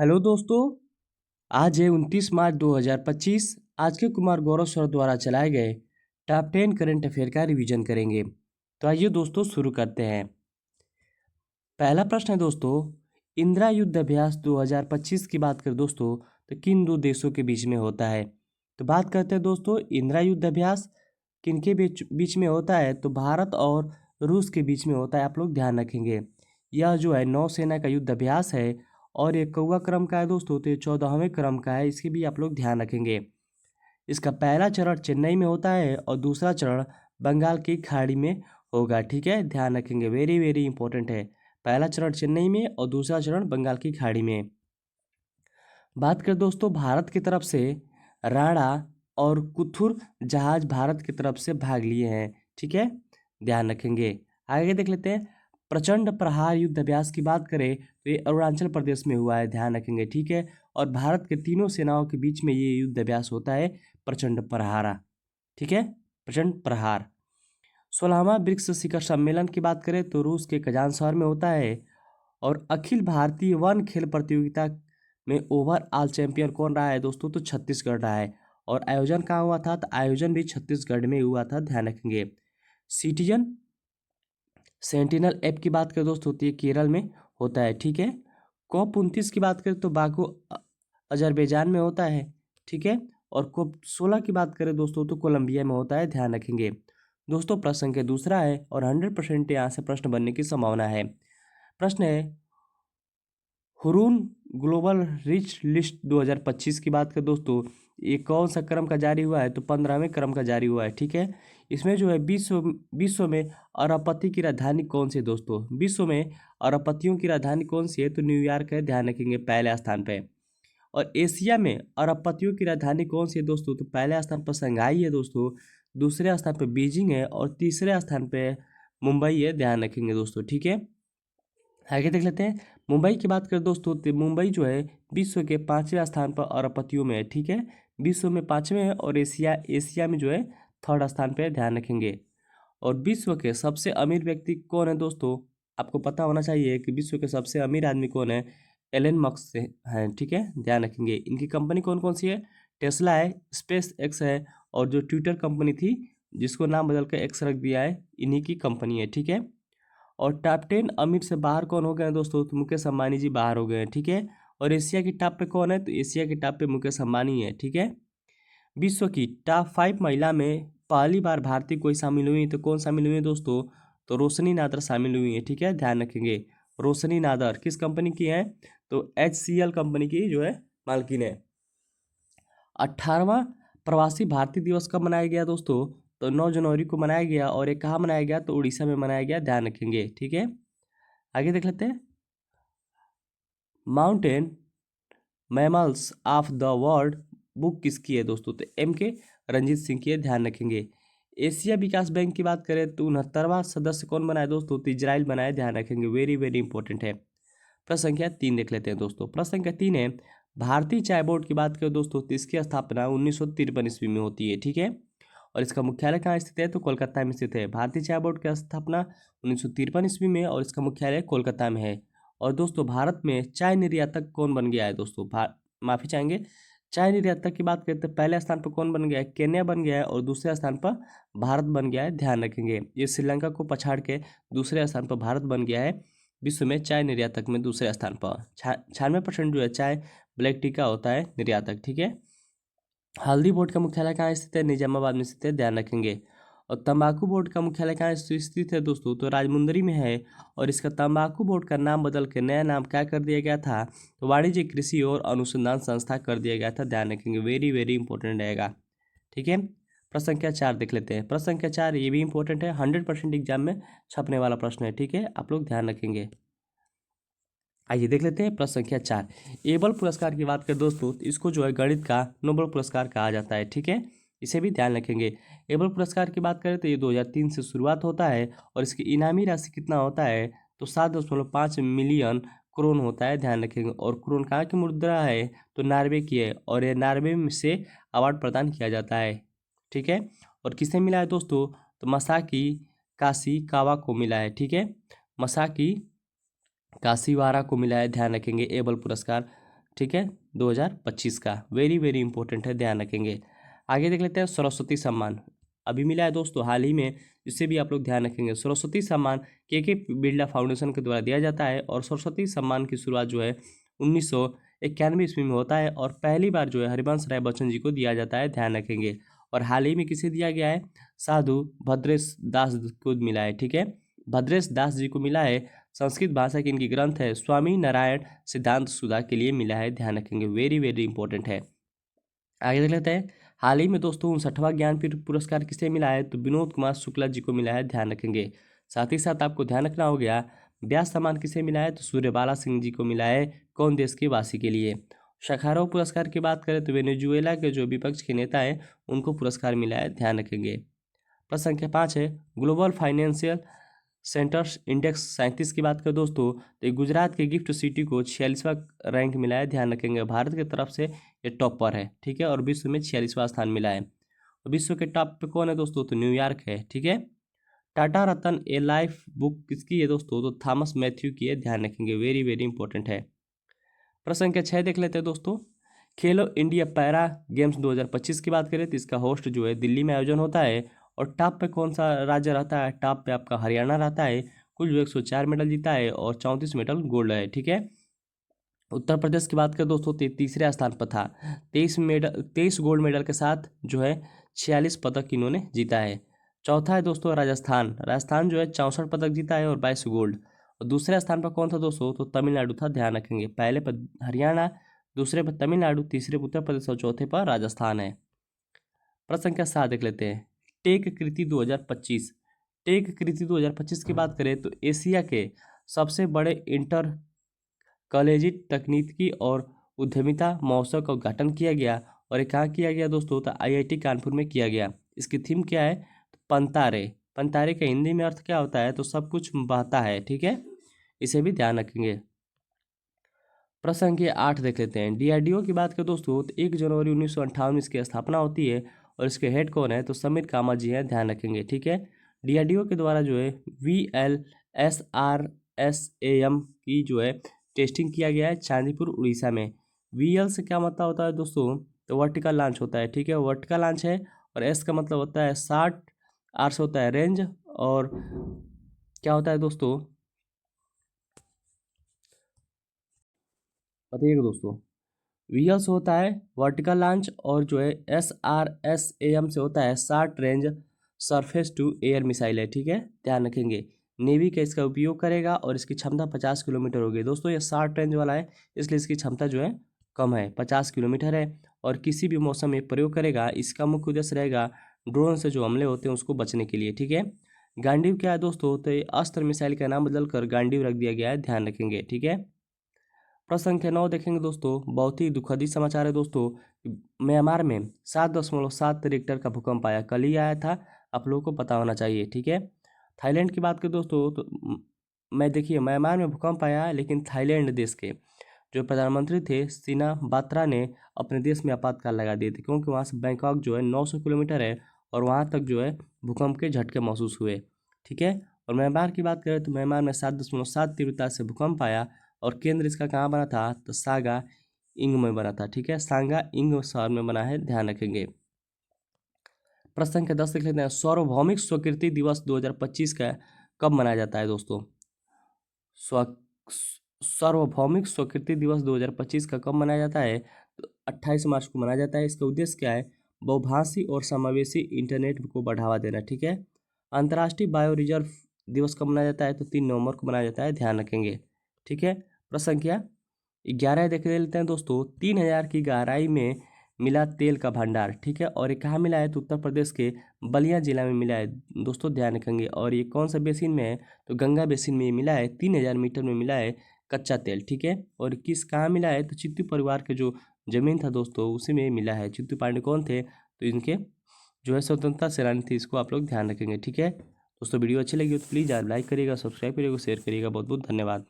Hello दोस्तों। आज है 29 मार्च 2025। आज के कुमार गौरव सर द्वारा चलाए गए टॉप 10 करंट अफेयर का रिवीजन करेंगे। तो आइए दोस्तों शुरू करते हैं। पहला प्रश्न है दोस्तों, इंदिरा युद्ध अभ्यास 2025 की बात करें दोस्तों तो किन दो देशों के बीच में होता है। तो बात करते हैं दोस्तों, इंदिरा युद्ध अभ्यास किन के बीच में होता है। तो भारत और रूस के बीच में होता है। आप लोग ध्यान रखेंगे, यह जो है नौसेना का युद्ध अभ्यास है और ये कौवा क्रम का है दोस्तों, तो ये 14वें क्रम का है। इसके भी आप लोग ध्यान रखेंगे। इसका पहला चरण चेन्नई में होता है और दूसरा चरण बंगाल की खाड़ी में होगा। ठीक है, ध्यान रखेंगे, वेरी वेरी इंपॉर्टेंट है। पहला चरण चेन्नई में और दूसरा चरण बंगाल की खाड़ी में। बात करें दोस्तों, भारत की तरफ से राणा और कुथुर जहाज भारत की तरफ से भाग लिए हैं। ठीक है, ध्यान रखेंगे। आगे देख लेते हैं, प्रचंड प्रहार युद्ध अभ्यास की बात करें तो ये अरुणाचल प्रदेश में हुआ है। ध्यान रखेंगे, ठीक है। और भारत के तीनों सेनाओं के बीच में ये युद्ध अभ्यास होता है, प्रचंड प्रहारा। ठीक है, प्रचंड प्रहार। 16वां ब्रिक्स शिखर सम्मेलन की बात करें तो रूस के कजान शहर में होता है। और अखिल भारतीय वन खेल प्रतियोगिता में ओवरऑल चैंपियन कौन रहा है दोस्तों, तो छत्तीसगढ़ रहा है। और आयोजन कहाँ हुआ था, तो आयोजन भी छत्तीसगढ़ में हुआ था। ध्यान रखेंगे। सिटीजन सेंटिनल ऐप की बात करें दोस्तों तो ये केरल में होता है। ठीक है। COP29 की बात करें तो बाकू अजरबैजान में होता है। ठीक है। और COP16 की बात करें दोस्तों तो कोलंबिया में होता है। ध्यान रखेंगे दोस्तों। प्रश्न संख्या दूसरा है और 100% यहाँ से प्रश्न बनने की संभावना है। प्रश्न है, हुरून ग्लोबल रिच लिस्ट 2025 की बात करें दोस्तों, ये कौन सा क्रम का जारी हुआ है, तो 15वें क्रम का जारी हुआ है। ठीक है। इसमें जो है विश्व में अरबपति की राजधानी कौन सी है दोस्तों, विश्व में अरबपतियों की राजधानी कौन सी है, तो न्यूयॉर्क है। ध्यान रखेंगे, पहले स्थान पे। और एशिया में अरबपतियों की राजधानी कौन सी है दोस्तों, तो पहले स्थान पर शंघाई है दोस्तों, दूसरे स्थान पर बीजिंग है और तीसरे स्थान पर मुंबई है। ध्यान रखेंगे दोस्तों। ठीक है, आगे देख लेते हैं। मुंबई की बात करें दोस्तों तो मुंबई जो है विश्व के 5वें स्थान पर अरबपतियों में है। ठीक है, विश्व में 5वें है और एशिया में जो है 3rd स्थान पे है। ध्यान रखेंगे। और विश्व के सबसे अमीर व्यक्ति कौन है दोस्तों, आपको पता होना चाहिए कि विश्व के सबसे अमीर आदमी कौन है, एलन मस्क से है। ठीक है, ध्यान रखेंगे। इनकी कंपनी कौन कौन सी है, टेस्ला है, स्पेस एक्स है और जो ट्विटर कंपनी थी जिसको नाम बदल कर एक्स रख दिया है, इन्हीं की कंपनी है। ठीक है। और टॉप 10 अमीर से बाहर कौन हो गए हैं दोस्तों, तो मुकेश अंबानी जी बाहर हो गए हैं। ठीक है। और एशिया की टॉप पे कौन है, तो एशिया की टॉप पे मुकेश अंबानी है। ठीक है। विश्व की टॉप 5 महिला में पहली बार भारतीय कोई शामिल हुई तो कौन शामिल हुई है दोस्तों, तो रोशनी नादर शामिल हुई है। ठीक है, ध्यान रखेंगे। रोशनी नादर किस कंपनी की है, तो HCL कंपनी की जो है मालकिन है। 18वां प्रवासी भारतीय दिवस कब मनाया गया दोस्तों, तो 9 जनवरी को मनाया गया। और ये कहाँ मनाया गया, तो उड़ीसा में मनाया गया। ध्यान रखेंगे। ठीक है, आगे देख लेते हैं। Mountain mammals of the world book किसकी है दोस्तों, तो MK रंजीत सिंह की है। ध्यान रखेंगे। एशिया विकास बैंक की बात करें तो 69वां सदस्य कौन बनाए दोस्तों, तो इजराइल बनाए। ध्यान रखेंगे, वेरी वेरी इंपॉर्टेंट है। प्रश्न संख्या 3 देख लेते हैं दोस्तों। प्रश्न संख्या 3 है, भारतीय चाय बोर्ड की बात करें दोस्तों तो इसकी स्थापना 1953 ईस्वी में होती है। ठीक है। और इसका मुख्यालय कहाँ स्थित है, तो कोलकाता में स्थित है। भारतीय चाय बोर्ड की स्थापना 1953 ईस्वी में और इसका मुख्यालय कोलकाता में है। और दोस्तों भारत में चाय निर्यातक कौन बन गया है दोस्तों, माफी चाहेंगे, चाय निर्यातक की बात करते हैं पहले स्थान पर कौन बन गया है, केन्या बन गया है और दूसरे स्थान पर भारत बन गया है। ध्यान रखेंगे, ये श्रीलंका को पछाड़ के दूसरे स्थान पर भारत बन गया है विश्व में चाय निर्यातक में दूसरे स्थान पर। 96% जो है चाय ब्लैक टी का होता है निर्यातक। ठीक है। हल्दी बोर्ड का मुख्यालय कहाँ स्थित है, निजामाबाद में स्थित है। ध्यान रखेंगे। और तंबाकू बोर्ड का मुख्यालय कहाँ स्थित है दोस्तों, तो राजमुंदरी में है। और इसका तंबाकू बोर्ड का नाम बदल के नया नाम क्या कर दिया गया था, तो वाणिज्य कृषि और अनुसंधान संस्था कर दिया गया था। ध्यान रखेंगे, वेरी वेरी इंपॉर्टेंट रहेगा। ठीक है। प्रश्न संख्या 4 देख लेते हैं। प्रश्न संख्या 4 ये भी इंपॉर्टेंट है, 100% एग्जाम में छपने वाला प्रश्न है। ठीक है, आप लोग ध्यान रखेंगे। आइए देख लेते हैं प्रश्न संख्या 4। एबल पुरस्कार की बात करें दोस्तों तो इसको जो है गणित का नोबेल पुरस्कार कहा जाता है। ठीक है, इसे भी ध्यान रखेंगे। एबल पुरस्कार की बात करें तो ये 2003 से शुरुआत होता है और इसकी इनामी राशि कितना होता है, तो 7.5 मिलियन क्रोन होता है। ध्यान रखेंगे। और क्रोन कहाँ की मुद्रा है, तो नार्वे की है और ये नार्वे से अवार्ड प्रदान किया जाता है। ठीक है। और किसे मिला है दोस्तों, तो मसाकी काशी कावा को मिला है। ठीक है, मसाकी काशीवारा को मिला है। ध्यान रखेंगे, एबल पुरस्कार ठीक है, 2025 का। वेरी वेरी इंपॉर्टेंट है, ध्यान रखेंगे। आगे देख लेते हैं सरस्वती सम्मान। अभी मिला है दोस्तों हाल ही में, इससे भी आप लोग ध्यान रखेंगे। सरस्वती सम्मान के बिरला फाउंडेशन के द्वारा दिया जाता है और सरस्वती सम्मान की शुरुआत जो है 1991 ईस्वी में होता है और पहली बार जो है हरिवंश राय बच्चन जी को दिया जाता है, ध्यान रखेंगे। और हाल ही में किसे दिया गया है? साधु भद्रेश दास को मिला है, ठीक है, भद्रेश दास जी को मिला है। संस्कृत भाषा की इनकी ग्रंथ है स्वामी नारायण सिद्धांत सुधा के लिए मिला है, ध्यान रखेंगे। वेरी वेरी इंपॉर्टेंट है। आगे देख लेते हैं। हाल ही में दोस्तों 59वां ज्ञानपीठ पुरस्कार किसे मिला है? तो विनोद कुमार शुक्ला जी को मिला है, ध्यान रखेंगे। साथ ही साथ आपको ध्यान रखना हो गया, व्यास सम्मान किसे मिला है? तो सूर्यबाला सिंह जी को मिला है। कौन देश के वासी के लिए? शाखारोव पुरस्कार की बात करें तो वेनेजुएला के जो विपक्ष के नेता हैं उनको पुरस्कार मिला है, ध्यान रखेंगे। प्रश्न संख्या 5 है, ग्लोबल फाइनेंशियल सेंटर्स इंडेक्स 37 की बात करें दोस्तों तो गुजरात के गिफ्ट सिटी को 46वां रैंक मिला है, ध्यान रखेंगे। भारत की तरफ से ये टॉप पर है, ठीक है, और विश्व में 46वां स्थान मिला है। विश्व के टॉप पे कौन है दोस्तों? तो न्यूयॉर्क है, ठीक है। टाटा रतन ए लाइफ बुक किसकी है दोस्तों? तो थॉमस मैथ्यू की है, ध्यान रखेंगे। वेरी वेरी इंपॉर्टेंट है। प्रश्न संख्या 6 देख लेते हैं दोस्तों। खेलो इंडिया पैरा गेम्स 2025 की बात करें तो इसका होस्ट जो है दिल्ली में आयोजन होता है और टॉप पे कौन सा राज्य रहता है? टॉप पे आपका हरियाणा रहता है। कुल जो 104 मेडल जीता है और 34 मेडल गोल्ड है, ठीक है। उत्तर प्रदेश की बात करें दोस्तों तो तीसरे स्थान पर था, 23 गोल्ड मेडल के साथ जो है 46 पदक इन्होंने जीता है। चौथा है दोस्तों राजस्थान। राजस्थान जो है 64 पदक जीता है और 22 गोल्ड। और दूसरे स्थान पर कौन था दोस्तों? तो तमिलनाडु था, ध्यान रखेंगे। पहले पर हरियाणा, दूसरे पर तमिलनाडु, तीसरे पर उत्तर प्रदेश और चौथे पर राजस्थान है। प्रश्न संख्या 7 देख लेते हैं। टेक कृति 2025। टेक कृति 2025 की बात करें तो एशिया के सबसे बड़े इंटर कॉलेजिएट तकनीकी और उद्यमिता महोत्सव का उद्घाटन किया गया और ये कहाँ किया गया दोस्तों? तो आईआईटी कानपुर में किया गया। इसकी थीम क्या है? तो पंतारे। पंतारे का हिंदी में अर्थ क्या होता है? तो सब कुछ बहता है, ठीक है, इसे भी ध्यान रखेंगे। प्रश्न संख्या 8 देख लेते हैं। डीआरडीओ की बात करें दोस्तों तो 1 जनवरी 1958 में इसकी स्थापना होती है और इसके हेड कौन है? तो समीर कामा जी हैं, ध्यान रखेंगे, ठीक है। डीआरडीओ के द्वारा जो है VLSRSAM की जो है टेस्टिंग किया गया है चांदीपुर उड़ीसा में। VL से क्या मतलब होता है दोस्तों? तो वर्टिकल लॉन्च होता है, ठीक है, वर्टिकल लॉन्च है। और S का मतलब होता है 60, R से होता है रेंज, और क्या होता है दोस्तों बताइएगा दोस्तों? VL से होता है वर्टिकल लॉन्च और जो है SRSAM से होता है short range surface to air missile है, ठीक है, ध्यान रखेंगे। नेवी का इसका उपयोग करेगा और इसकी क्षमता 50 किलोमीटर होगी दोस्तों। ये शॉर्ट रेंज वाला है इसलिए इसकी क्षमता जो है कम है, 50 किलोमीटर है और किसी भी मौसम में प्रयोग करेगा। इसका मुख्य उद्देश्य रहेगा ड्रोन से जो हमले होते हैं उसको बचने के लिए, ठीक है। गांडीव क्या है दोस्तों? तो ये अस्त्र मिसाइल का नाम बदलकर गांडीव रख दिया गया है, ध्यान रखेंगे, ठीक है। प्रश्न संख्या 9 देखेंगे दोस्तों। बहुत ही दुखद ही समाचार है दोस्तों। म्यांमार में 7.7 रिक्टर का भूकंप आया, कल ही आया था, आप लोगों को पता होना चाहिए, ठीक है। थाईलैंड की बात करें दोस्तों तो मैं देखिए म्यांमार में भूकंप आया है लेकिन थाईलैंड देश के जो प्रधानमंत्री थे सीना बात्रा ने अपने देश में आपातकाल लगा दिए थे क्योंकि वहाँ से बैंकॉक जो है 900 किलोमीटर है और वहाँ तक जो है भूकंप के झटके महसूस हुए, ठीक है। और म्यांमार की बात करें तो म्यांमार में 7.7 तीव्रता से भूकंप आया और केंद्र इसका कहाँ बना था? तो सागा इंग में बना था, ठीक है, सांगा इंग शहर में बना है, ध्यान रखेंगे। प्रश्न संख्या 10 देख लेते हैं। सार्वभौमिक स्वीकृति दिवस 2025 का कब मनाया जाता है दोस्तों? स्व सार्वभौमिक स्वीकृति दिवस 2025 का कब मनाया जाता है? तो 28 मार्च को मनाया जाता है। इसका उद्देश्य क्या है? बहुभाषी और समावेशी इंटरनेट को बढ़ावा देना, ठीक है। अंतर्राष्ट्रीय बायो रिजर्व दिवस कब मनाया जाता है? तो 3 नवंबर को मनाया जाता है, ध्यान रखेंगे, ठीक है। प्रश्न संख्या 11 देख लेते हैं दोस्तों। 3000 की गहराई में मिला तेल का भंडार, ठीक है, और ये कहाँ मिला है? तो उत्तर प्रदेश के बलिया जिला में मिला है दोस्तों, ध्यान रखेंगे। और ये कौन सा बेसिन में है? तो गंगा बेसिन में ये मिला है। 3000 मीटर में मिला है कच्चा तेल, ठीक है। और किस कहाँ मिला है? तो चित्तू परिवार के जो जमीन था दोस्तों उसी में मिला है। चित्तू पांडे कौन थे? तो इनके जो है स्वतंत्रता सेनानी थी, इसको आप लोग ध्यान रखेंगे, ठीक है। दोस्तों वीडियो अच्छी लगी हो तो प्लीज़ आप लाइक करिएगा, सब्सक्राइब करिएगा, शेयर करिएगा। बहुत बहुत धन्यवाद।